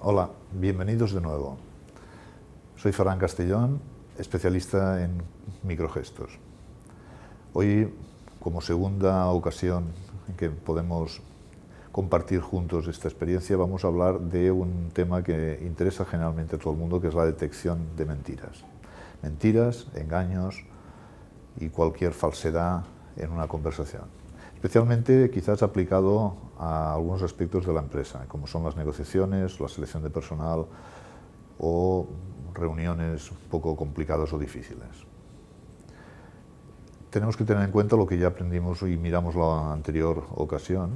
Hola, bienvenidos de nuevo. Soy Ferran Castellón, especialista en microgestos. Hoy, como segunda ocasión en que podemos compartir juntos esta experiencia, vamos a hablar de un tema que interesa generalmente a todo el mundo, que es la detección de mentiras. Mentiras, engaños y cualquier falsedad en una conversación. Especialmente quizás aplicado a algunos aspectos de la empresa, como son las negociaciones, la selección de personal o reuniones un poco complicadas o difíciles. Tenemos que tener en cuenta lo que ya aprendimos y miramos la anterior ocasión,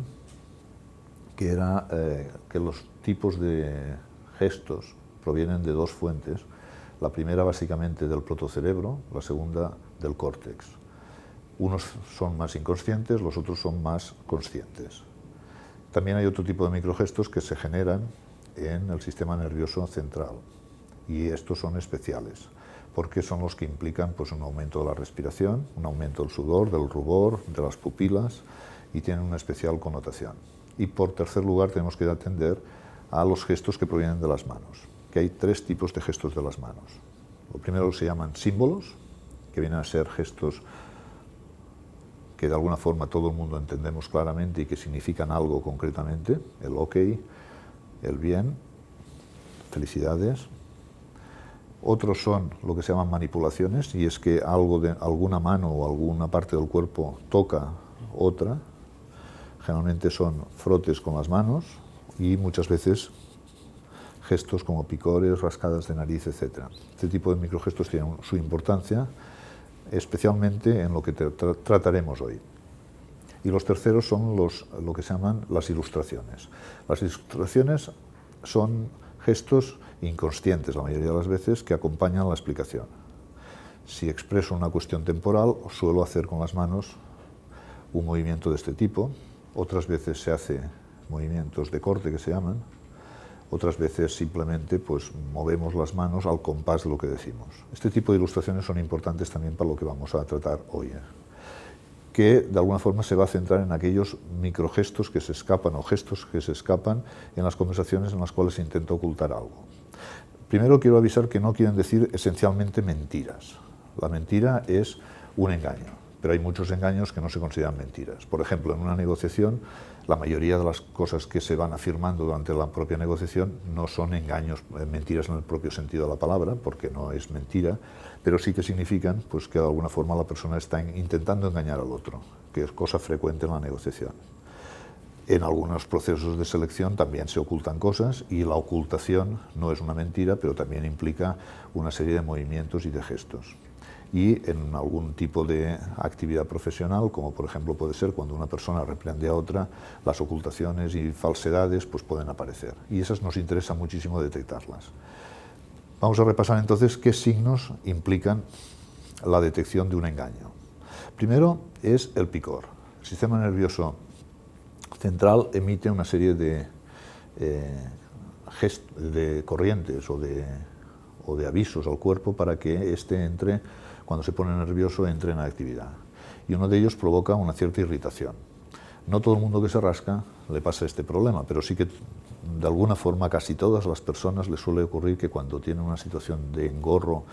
que era que los tipos de gestos provienen de dos fuentes. La primera básicamente del protocerebro, la segunda del córtex. Unos son más inconscientes, los otros son más conscientes. También hay otro tipo de microgestos que se generan en el sistema nervioso central, y estos son especiales porque son los que implican pues, un aumento de la respiración, un aumento del sudor, del rubor, de las pupilas, y tienen una especial connotación. Y por tercer lugar tenemos que atender a los gestos que provienen de las manos, que hay tres tipos de gestos de las manos. Lo primero se llaman símbolos, que vienen a ser gestos que de alguna forma todo el mundo entendemos claramente y que significan algo concretamente, el ok, el bien, felicidades. Otros son lo que se llaman manipulaciones, y es que algo de alguna mano o alguna parte del cuerpo toca otra. Generalmente son frotes con las manos y muchas veces gestos como picores, rascadas de nariz, etc. Este tipo de microgestos tienen su importancia, especialmente en lo que trataremos hoy. Y los terceros son lo que se llaman las ilustraciones. Las ilustraciones son gestos inconscientes, la mayoría de las veces, que acompañan la explicación. Si expreso una cuestión temporal, suelo hacer con las manos un movimiento de este tipo. Otras veces se hace movimientos de corte, que se llaman. Otras veces simplemente pues, movemos las manos al compás de lo que decimos. Este tipo de ilustraciones son importantes también para lo que vamos a tratar hoy, que de alguna forma se va a centrar en aquellos microgestos que se escapan o gestos que se escapan en las conversaciones en las cuales se intenta ocultar algo. Primero quiero avisar que no quieren decir esencialmente mentiras. La mentira es un engaño, pero hay muchos engaños que no se consideran mentiras. Por ejemplo, en una negociación, la mayoría de las cosas que se van afirmando durante la propia negociación no son engaños, mentiras en el propio sentido de la palabra, porque no es mentira, pero sí que significan pues, que de alguna forma la persona está intentando engañar al otro, que es cosa frecuente en la negociación. En algunos procesos de selección también se ocultan cosas, y la ocultación no es una mentira, pero también implica una serie de movimientos y de gestos. Y en algún tipo de actividad profesional, como por ejemplo puede ser cuando una persona reprende a otra, las ocultaciones y falsedades pues pueden aparecer, y esas nos interesa muchísimo detectarlas. Vamos a repasar entonces qué signos implican la detección de un engaño. Primero es el picor. El sistema nervioso central emite una serie de corrientes o de avisos al cuerpo para que éste entre, cuando se pone nervioso, entre en actividad. Y uno de ellos provoca una cierta irritación. No todo el mundo que se rasca le pasa este problema, pero sí que de alguna forma a casi todas las personas les suele ocurrir que cuando tienen una situación de engorro,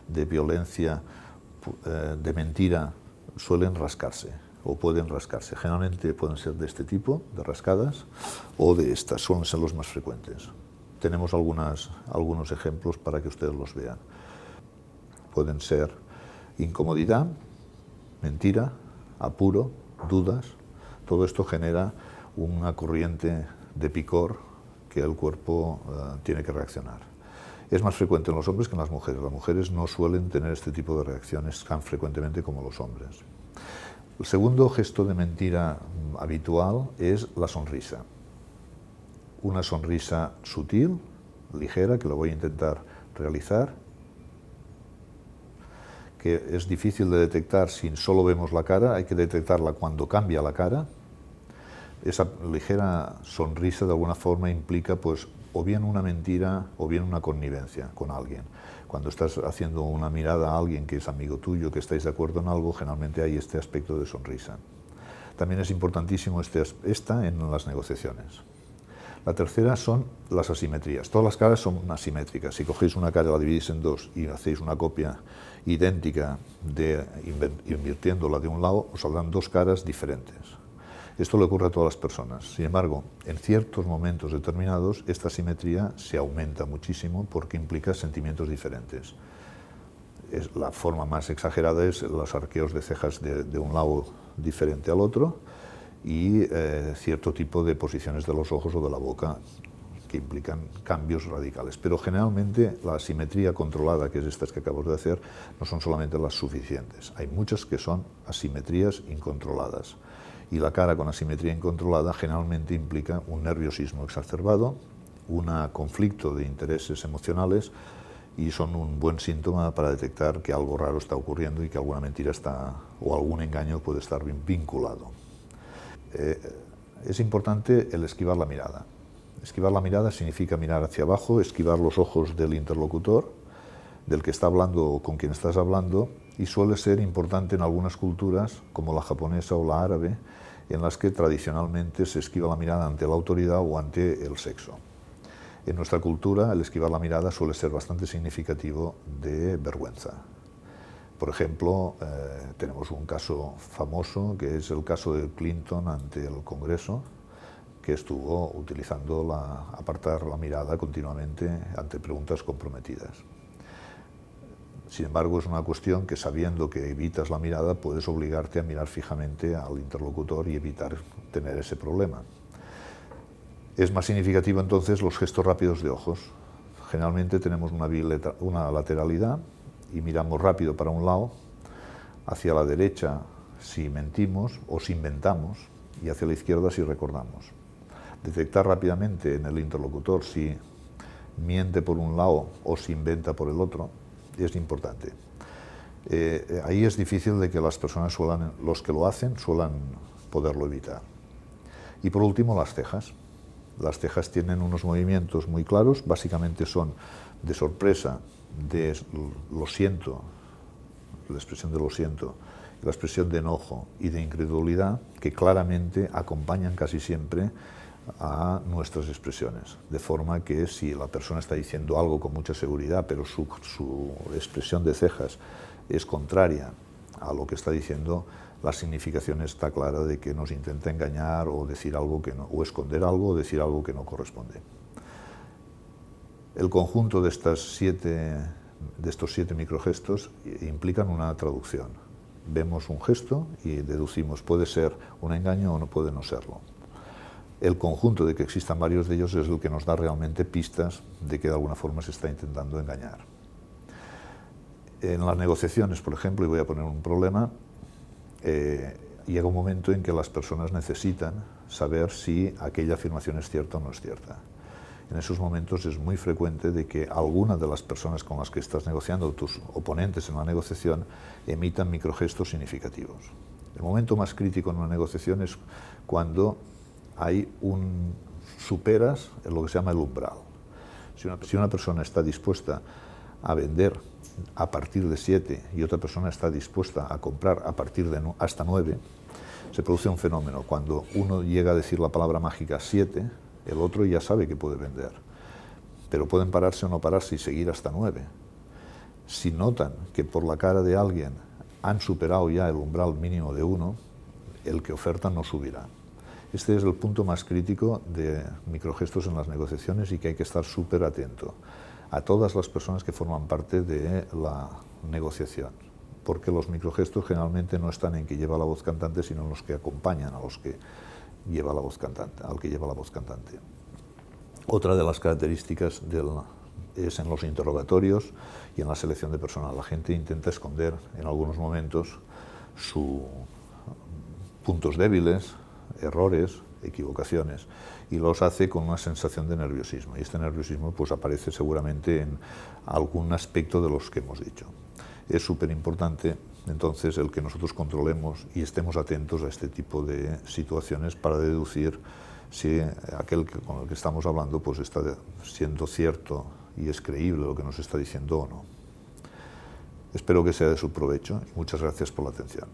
de violencia, de mentira, suelen rascarse o pueden rascarse. Generalmente pueden ser de este tipo, de rascadas, o de estas, suelen ser los más frecuentes. Tenemos algunos ejemplos para que ustedes los vean. Pueden ser incomodidad, mentira, apuro, dudas. Todo esto genera una corriente de picor que el cuerpo tiene que reaccionar. Es más frecuente en los hombres que en las mujeres. Las mujeres no suelen tener este tipo de reacciones tan frecuentemente como los hombres. El segundo gesto de mentira habitual es la sonrisa. Una sonrisa sutil, ligera, que lo voy a intentar realizar, que es difícil de detectar si solo vemos la cara, hay que detectarla cuando cambia la cara. Esa ligera sonrisa de alguna forma implica pues, o bien una mentira o bien una connivencia con alguien. Cuando estás haciendo una mirada a alguien que es amigo tuyo, que estáis de acuerdo en algo, generalmente hay este aspecto de sonrisa. También es importantísimo esta en las negociaciones. La tercera son las asimetrías. Todas las caras son asimétricas. Si cogéis una cara, la dividís en dos y hacéis una copia idéntica invirtiéndola de un lado, os saldrán dos caras diferentes. Esto le ocurre a todas las personas. Sin embargo, en ciertos momentos determinados, esta asimetría se aumenta muchísimo porque implica sentimientos diferentes. La forma más exagerada es los arqueos de cejas de un lado diferente al otro, y cierto tipo de posiciones de los ojos o de la boca que implican cambios radicales. Pero generalmente la asimetría controlada, que es estas que acabo de hacer, no son solamente las suficientes. Hay muchas que son asimetrías incontroladas. Y la cara con asimetría incontrolada generalmente implica un nerviosismo exacerbado, un conflicto de intereses emocionales, y son un buen síntoma para detectar que algo raro está ocurriendo y que alguna mentira o algún engaño puede estar bien vinculado. Es importante el esquivar la mirada. Esquivar la mirada significa mirar hacia abajo, esquivar los ojos del interlocutor, del que está hablando o con quien estás hablando, y suele ser importante en algunas culturas, como la japonesa o la árabe, en las que tradicionalmente se esquiva la mirada ante la autoridad o ante el sexo. En nuestra cultura, el esquivar la mirada suele ser bastante significativo de vergüenza. Por ejemplo, tenemos un caso famoso, que es el caso de Clinton ante el Congreso, que estuvo utilizando apartar la mirada continuamente ante preguntas comprometidas. Sin embargo, es una cuestión que, sabiendo que evitas la mirada, puedes obligarte a mirar fijamente al interlocutor y evitar tener ese problema. Es más significativo entonces los gestos rápidos de ojos. Generalmente tenemos una lateralidad y miramos rápido para un lado, hacia la derecha si mentimos o si inventamos, y hacia la izquierda si recordamos. Detectar rápidamente en el interlocutor si miente por un lado o si inventa por el otro es importante. Ahí es difícil de que las personas los que lo hacen suelan poderlo evitar. Y por último, las cejas. Las cejas tienen unos movimientos muy claros, básicamente son de sorpresa, de lo siento, la expresión de lo siento, la expresión de enojo y de incredulidad, que claramente acompañan casi siempre a nuestras expresiones, de forma que si la persona está diciendo algo con mucha seguridad, pero su expresión de cejas es contraria a lo que está diciendo, la significación está clara de que nos intenta engañar o decir algo que no, o esconder algo o decir algo que no corresponde. El conjunto de estos 7 microgestos implican una traducción. Vemos un gesto y deducimos, puede ser un engaño o no puede no serlo. El conjunto de que existan varios de ellos es el que nos da realmente pistas de que de alguna forma se está intentando engañar. En las negociaciones, por ejemplo, y voy a poner un problema, llega un momento en que las personas necesitan saber si aquella afirmación es cierta o no es cierta. En esos momentos es muy frecuente de que alguna de las personas con las que estás negociando, tus oponentes en la negociación, emitan microgestos significativos. El momento más crítico en una negociación es cuando superas lo que se llama el umbral. Si una persona está dispuesta a vender a partir de 7 y otra persona está dispuesta a comprar a partir de hasta 9, se produce un fenómeno. Cuando uno llega a decir la palabra mágica 7, el otro ya sabe que puede vender, pero pueden pararse o no pararse y seguir hasta 9. Si notan que por la cara de alguien han superado ya el umbral mínimo de 1, el que oferta no subirá. Este es el punto más crítico de microgestos en las negociaciones y que hay que estar súper atento a todas las personas que forman parte de la negociación, porque los microgestos generalmente no están en que lleva la voz cantante, sino en los que acompañan a los que lleva la voz cantante, al que lleva la voz cantante. Otra de las características es en los interrogatorios y en la selección de personal. La gente intenta esconder en algunos momentos sus puntos débiles, errores, equivocaciones, y los hace con una sensación de nerviosismo. Y este nerviosismo pues aparece seguramente en algún aspecto de los que hemos dicho. Es súper importante entonces el que nosotros controlemos y estemos atentos a este tipo de situaciones para deducir si aquel con el que estamos hablando pues está siendo cierto y es creíble lo que nos está diciendo o no. Espero que sea de su provecho y muchas gracias por la atención.